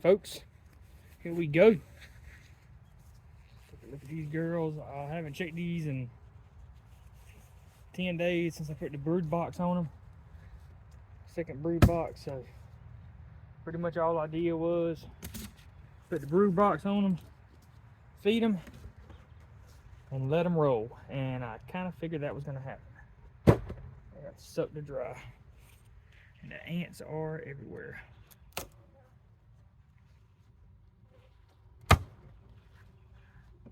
folks, here we go. Take a look at these girls. I haven't checked these in 10 days since I put the brood box on them. Second brood box, so pretty much all I did was put the brood box on them, feed them, and let them roll. And I kind of figured that was going to happen. They got sucked to dry. And the ants are everywhere.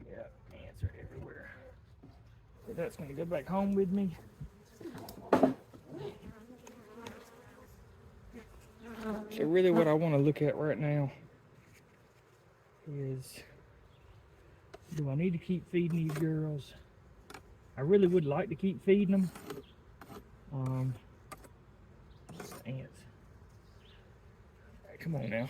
Yeah, ants are everywhere. So that's going to go back home with me. So really what I want to look at right now is, do I need to keep feeding these girls? I really would like to keep feeding them. Ants. All right, come on now.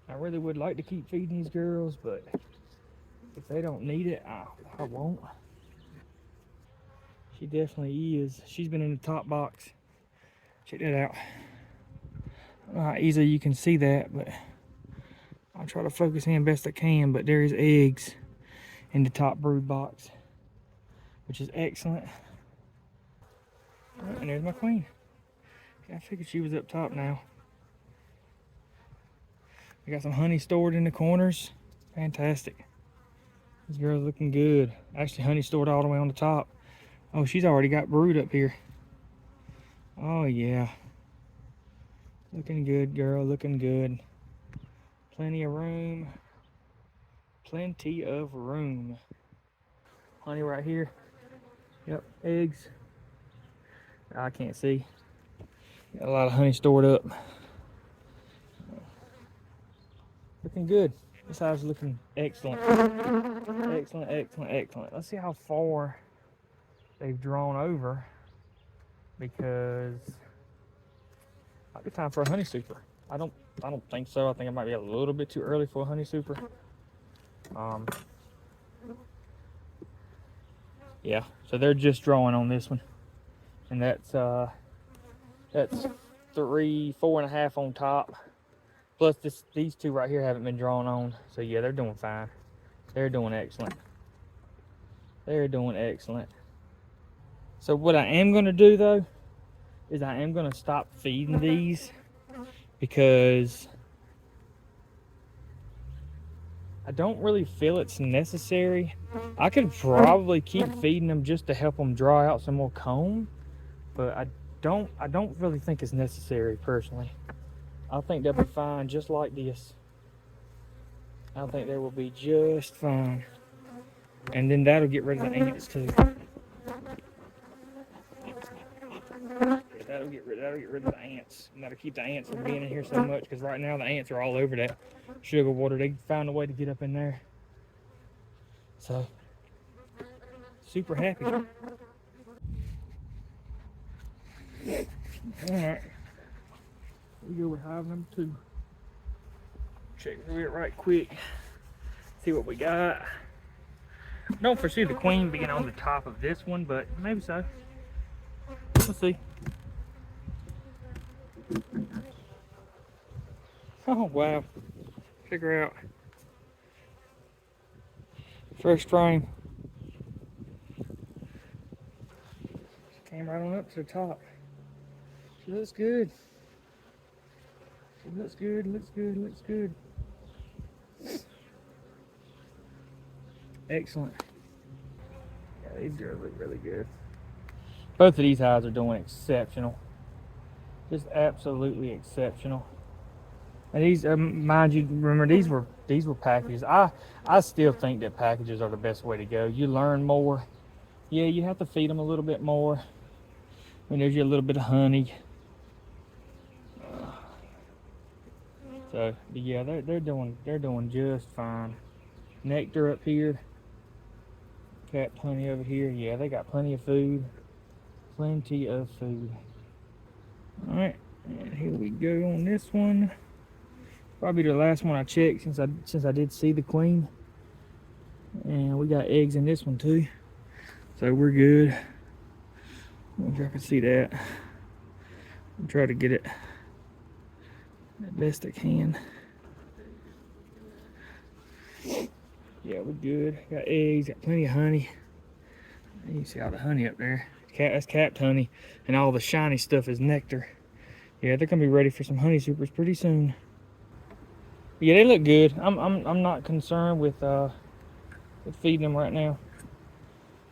I really would like to keep feeding these girls, but if they don't need it, I won't. She definitely is. She's been in the top box. Check that out. I don't know how easily you can see that, but I'll try to focus in best I can. But there is eggs in the top brood box, which is excellent. Right, and there's my queen. I figured she was up top now. We got some honey stored in the corners. Fantastic. This girl's looking good. Actually, honey stored all the way on the top. Oh, she's already got brood up here. Oh, yeah. Looking good, girl. Looking good. Plenty of room. Plenty of room. Honey right here. Yep, eggs. I can't see. Got a lot of honey stored up. Looking good. This hive's looking excellent. Excellent, excellent, excellent. Let's see how far they've drawn over, because might be time for a honey super. I don't think so. I think it might be a little bit too early for a honey super. Yeah, so they're just drawing on this one, and that's 3, 4.5 on top. Plus these two right here haven't been drawn on. So yeah, they're doing fine. They're doing excellent. They're doing excellent. So what I am gonna do though, is I am gonna stop feeding these, because I don't really feel it's necessary. I could probably keep feeding them just to help them draw out some more comb, but I don't really think it's necessary personally. I think they'll be fine just like this. I think they will be just fine. And then that'll get rid of the ants too. That'll get rid of the ants. And that'll keep the ants from being in here so much, because right now the ants are all over that sugar water. They found a way to get up in there. So, super happy. Alright. We go with hive number 2. Check through it right quick. See what we got. Don't foresee the queen being on the top of this one, but maybe so. We'll see. Oh wow. Check her out. First frame. Came right on up to the top. She looks good. Looks good, looks good, looks good. Excellent. Yeah, these girls look really good. Both of these hives are doing exceptional. Just absolutely exceptional. And these, mind you, remember these were packages. I still think that packages are the best way to go. You learn more. Yeah, you have to feed them a little bit more. I mean, there's your little bit of honey. So yeah, they're doing just fine. Nectar up here. Got plenty over here. Yeah, they got plenty of food. Plenty of food. All right, and here we go on this one. Probably the last one I checked since I did see the queen. And we got eggs in this one too. So we're good. I don't know if y'all can see that. I'll try to get it the best I can. Yeah, we're good. Got eggs, got plenty of honey. You can see all the honey up there. That's capped honey, and all the shiny stuff is nectar. Yeah, they're gonna be ready for some honey supers pretty soon. Yeah, they look good. I'm not concerned with feeding them right now.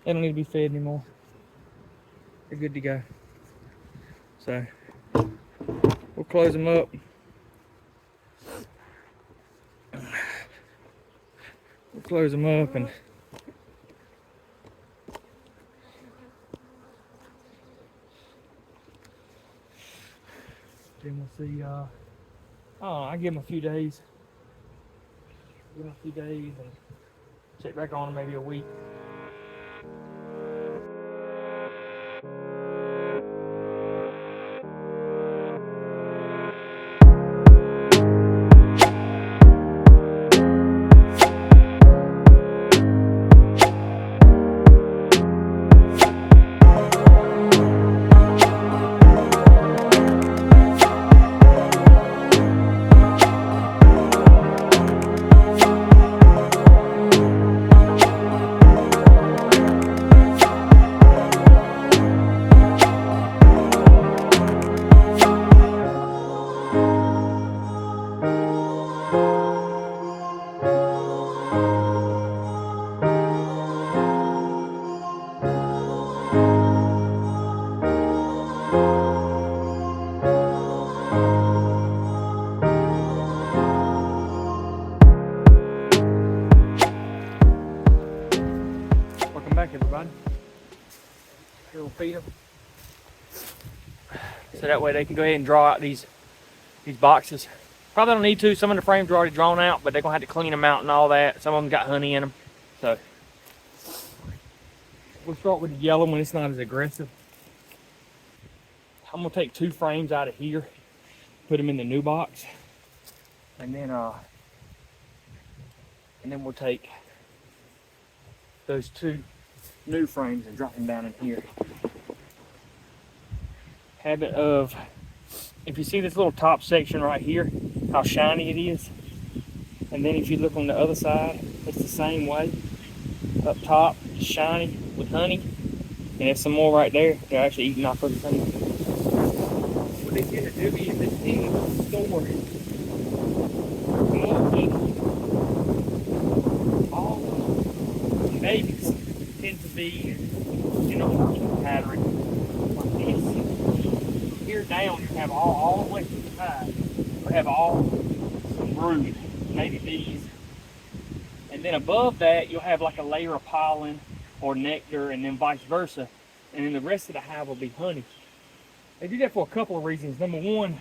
They don't need to be fed anymore. They're good to go. So we'll close them up. We'll close them up and then we'll see. I give them a few days. Give them a few days and check back on them maybe a week. Welcome back, everybody. Here we'll feed them. So that way they can go ahead and draw out these boxes. Probably don't need to. Some of the frames are already drawn out, but they're gonna have to clean them out and all that. Some of them got honey in them. So we'll start with the yellow one. It's not as aggressive. I'm gonna take 2 frames out of here, put them in the new box, and then we'll take those 2 new frames and drop them down in here. Habit of, if you see this little top section right here, how shiny it is, and then if you look on the other side, it's the same way. Up top, shiny with honey, and there's some more right there. They're actually eating off of the honey. What they tend to do is they tend to store all the babies tend to be in a working pattern like this. Here down, you have all the way to the side. You have all some brood, maybe bees. And then above that, you'll have like a layer of pollen or nectar, and then vice versa. And then the rest of the hive will be honey. They do that for a couple of reasons. Number one,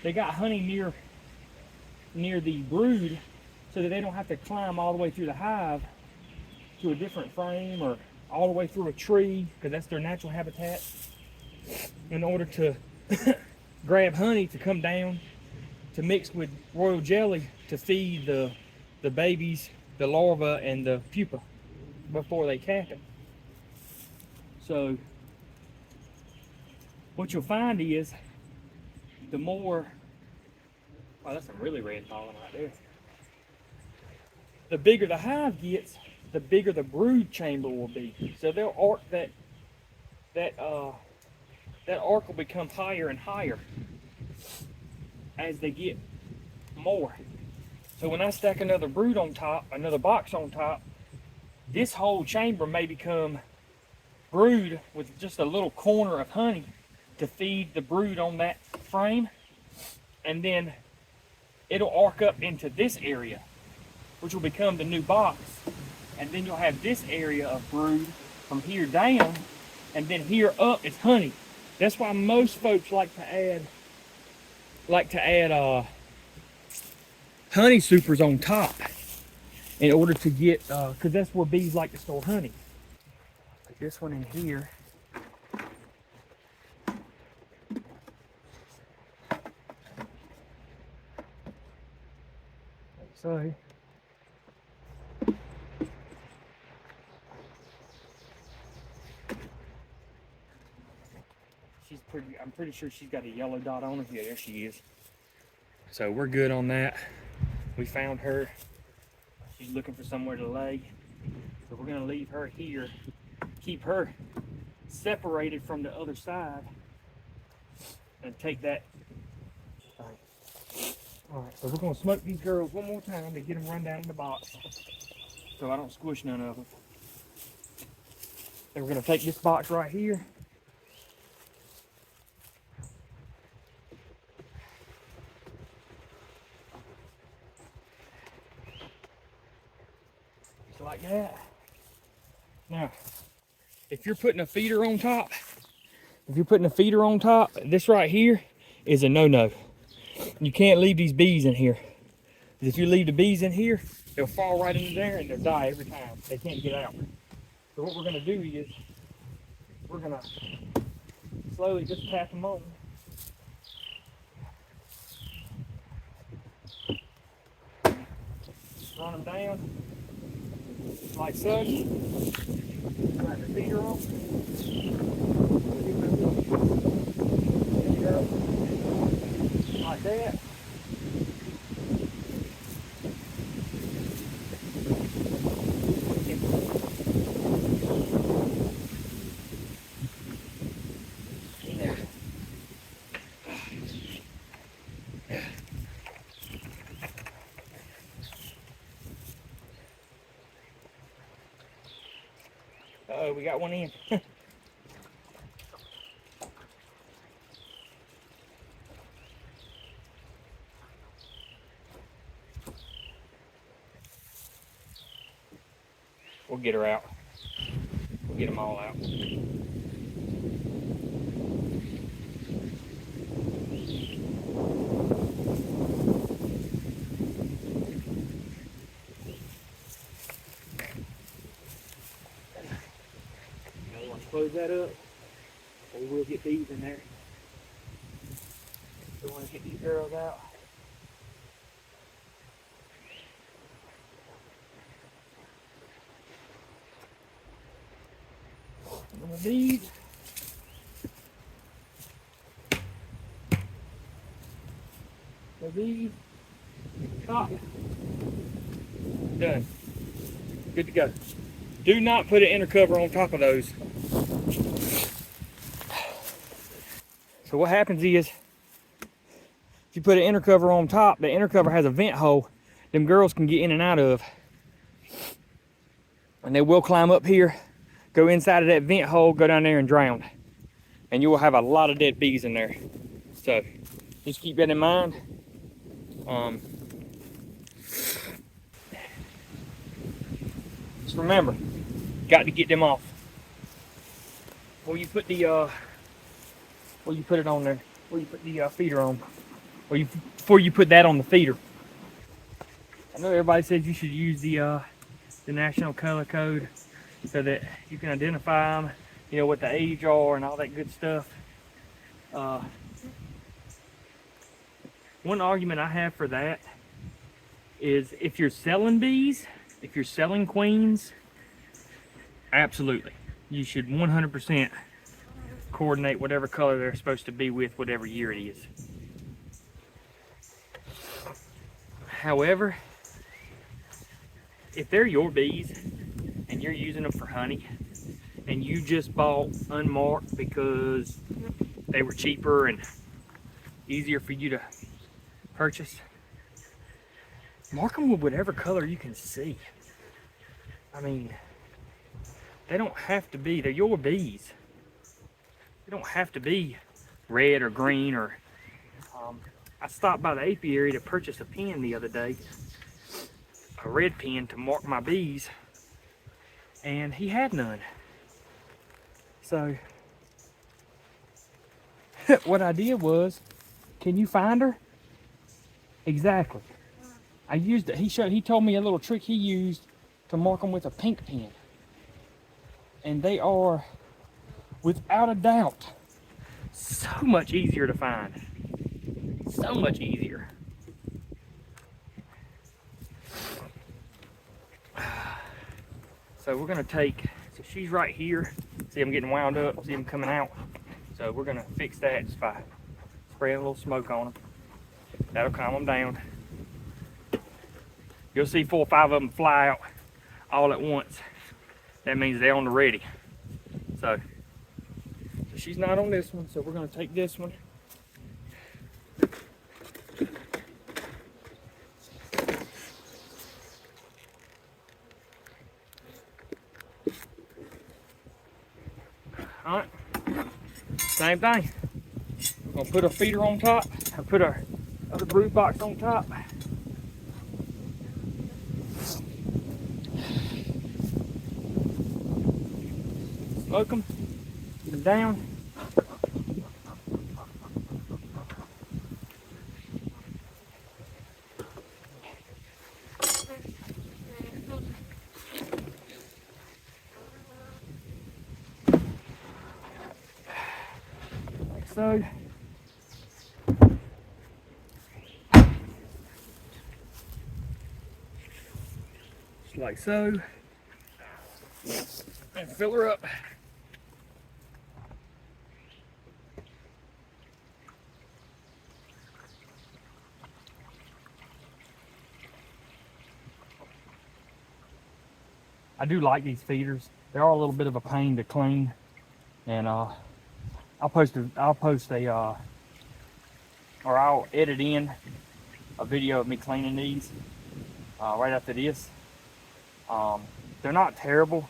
they got honey near the brood so that they don't have to climb all the way through the hive to a different frame or all the way through a tree, because that's their natural habitat, in order to grab honey to come down to mix with royal jelly to feed the babies, the larva, and the pupa before they cap it. So what you'll find is the more, oh, that's some really red pollen right there. The bigger the hive gets, the bigger the brood chamber will be. So they'll arc that arc will become higher and higher as they get more. So when I stack another brood on top, another box on top, this whole chamber may become brood with just a little corner of honey to feed the brood on that frame, and then it'll arc up into this area, which will become the new box, and then you'll have this area of brood from here down, and then here up is honey. That's why most folks like to add honey supers on top in order to get, because that's where bees like to store honey. Put this one in here. Like so. I'm pretty sure she's got a yellow dot on her. Yeah, there she is. So we're good on that. We found her. She's looking for somewhere to lay. So we're gonna leave her here, keep her separated from the other side, and take that. All right, so we're gonna smoke these girls one more time to get them run down in the box, so I don't squish none of them. Then we're gonna take this box right here. Just like that. Now, if you're putting a feeder on top, this right here is a no-no. You can't leave these bees in here. If you leave the bees in here, they'll fall right into there and they'll die every time. They can't get out. So what we're gonna do is, we're gonna slowly just tap them on. Run them down, like such. Got the feeder on. Like that. Uh-oh, we got one in. We'll get her out. We'll get them all out. Close that up, or we will get bees in there. We want to get these girls out. And the bees. The bees. Top. Done. Good to go. Do not put an inner cover on top of those. So what happens is, if you put an inner cover on top, the inner cover has a vent hole them girls can get in and out of. And they will climb up here, go inside of that vent hole, go down there and drown. And you will have a lot of dead bees in there. So just keep that in mind. Just remember, got to get them off. Before you put the before you put it on there, before you put the feeder on, before you put that on the feeder. I know everybody says you should use the national color code so that you can identify them, you know, what the age are and all that good stuff. One argument I have for that is if you're selling bees, if you're selling queens, absolutely. You should 100% coordinate whatever color they're supposed to be with whatever year it is. However, if they're your bees and you're using them for honey and you just bought unmarked because they were cheaper and easier for you to purchase, mark them with whatever color you can see. I mean, they don't have to be, they're your bees. They don't have to be red or green or, I stopped by the apiary to purchase a pen the other day, a red pen to mark my bees, and he had none. So, what I did was, can you find her? Exactly. I used it. He told me a little trick he used to mark them with a pink pen. And they are, without a doubt, so much easier to find. So much easier. So we're gonna take, so she's right here. See, I'm getting wound up. See them coming out. So So we're gonna fix that just by spraying a little smoke on them. That'll calm them down. You'll see 4 or 5 of them fly out all at once. That means they're on the ready. So she's not on this one, so we're gonna take this one. All right, same thing. I'm gonna put a feeder on top. I put our other brood box on top. Smoke them, get them down. Like so. Just like so. And fill her up. I do like these feeders. They are a little bit of a pain to clean, and I'll edit in a video of me cleaning these right after this. They're not terrible.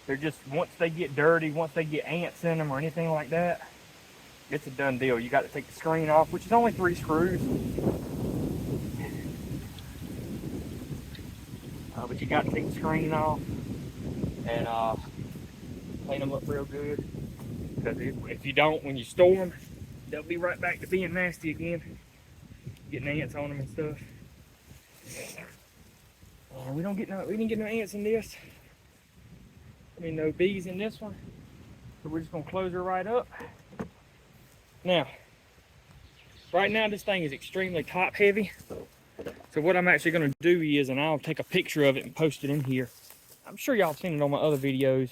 They're just, once they get dirty, once they get ants in them or anything like that, it's a done deal. You got to take the screen off, which is only 3 screws. But you got to take the screen off and clean them up real good. Because if you don't, when you store them, they'll be right back to being nasty again. Getting ants on them and stuff. We didn't get no ants in this. I mean, no bees in this one. So we're just gonna close her right up. Now, right now this thing is extremely top heavy. So what I'm actually gonna do is, and I'll take a picture of it and post it in here. I'm sure y'all seen it on my other videos.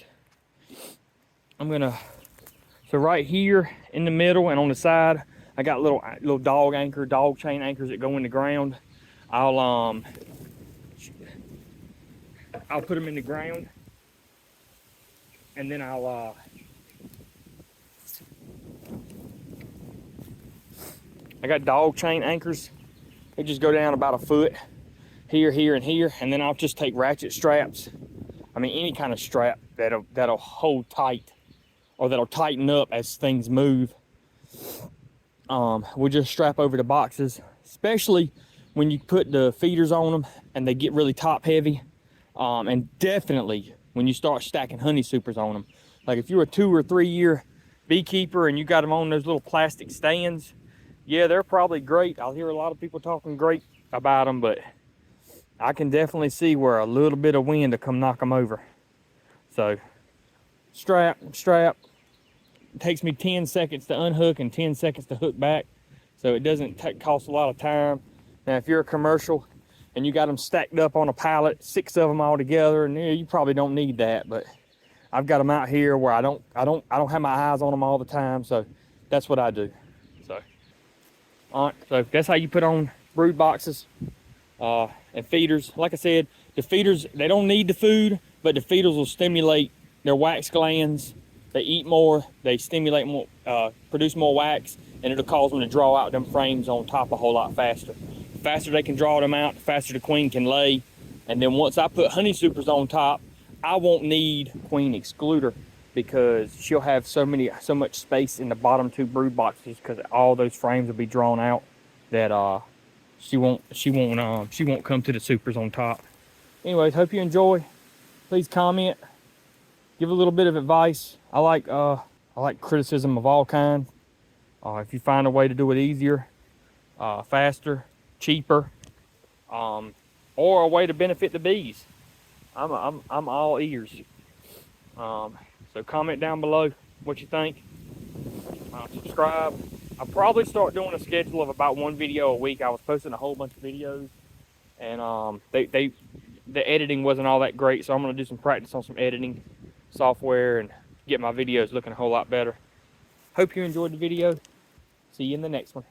So right here in the middle and on the side, I got little dog chain anchors that go in the ground. I'll put them in the ground, and then I got dog chain anchors. They just go down about a foot here, here, and here, and then I'll just take ratchet straps. I mean, any kind of strap that'll hold tight, or that'll tighten up as things move. We'll just strap over the boxes, especially when you put the feeders on them and they get really top heavy. And definitely when you start stacking honey supers on them. Like if you're a 2 or 3 year beekeeper and you got them on those little plastic stands, yeah, they're probably great. I'll hear a lot of people talking great about them, but I can definitely see where a little bit of wind to come knock them over. So strap. It takes me 10 seconds to unhook and 10 seconds to hook back. So it doesn't cost a lot of time. Now, if you're a commercial and you got them stacked up on a pallet, 6 of them all together, and you probably don't need that. But I've got them out here where I don't have my eyes on them all the time. So that's what I do. So, all right. So that's how you put on brood boxes and feeders. Like I said, the feeders, they don't need the food, but the feeders will stimulate their wax glands. They eat more, they stimulate more, produce more wax, and it'll cause them to draw out them frames on top a whole lot faster. The faster they can draw them out, the faster the queen can lay. And then once I put honey supers on top, I won't need queen excluder, because she'll have so much space in the bottom 2 brood boxes, because all those frames will be drawn out, that she won't come to the supers on top. Anyways, hope you enjoy. Please comment. Give a little bit of advice. I like criticism of all kinds. If you find a way to do it easier, faster, cheaper, or a way to benefit the bees, I'm all ears. So comment down below what you think. Subscribe. I'll probably start doing a schedule of about 1 video a week. I was posting a whole bunch of videos, and the editing wasn't all that great, so I'm gonna do some practice on some editing software and get my videos looking a whole lot better. Hope you enjoyed the video. See you in the next one.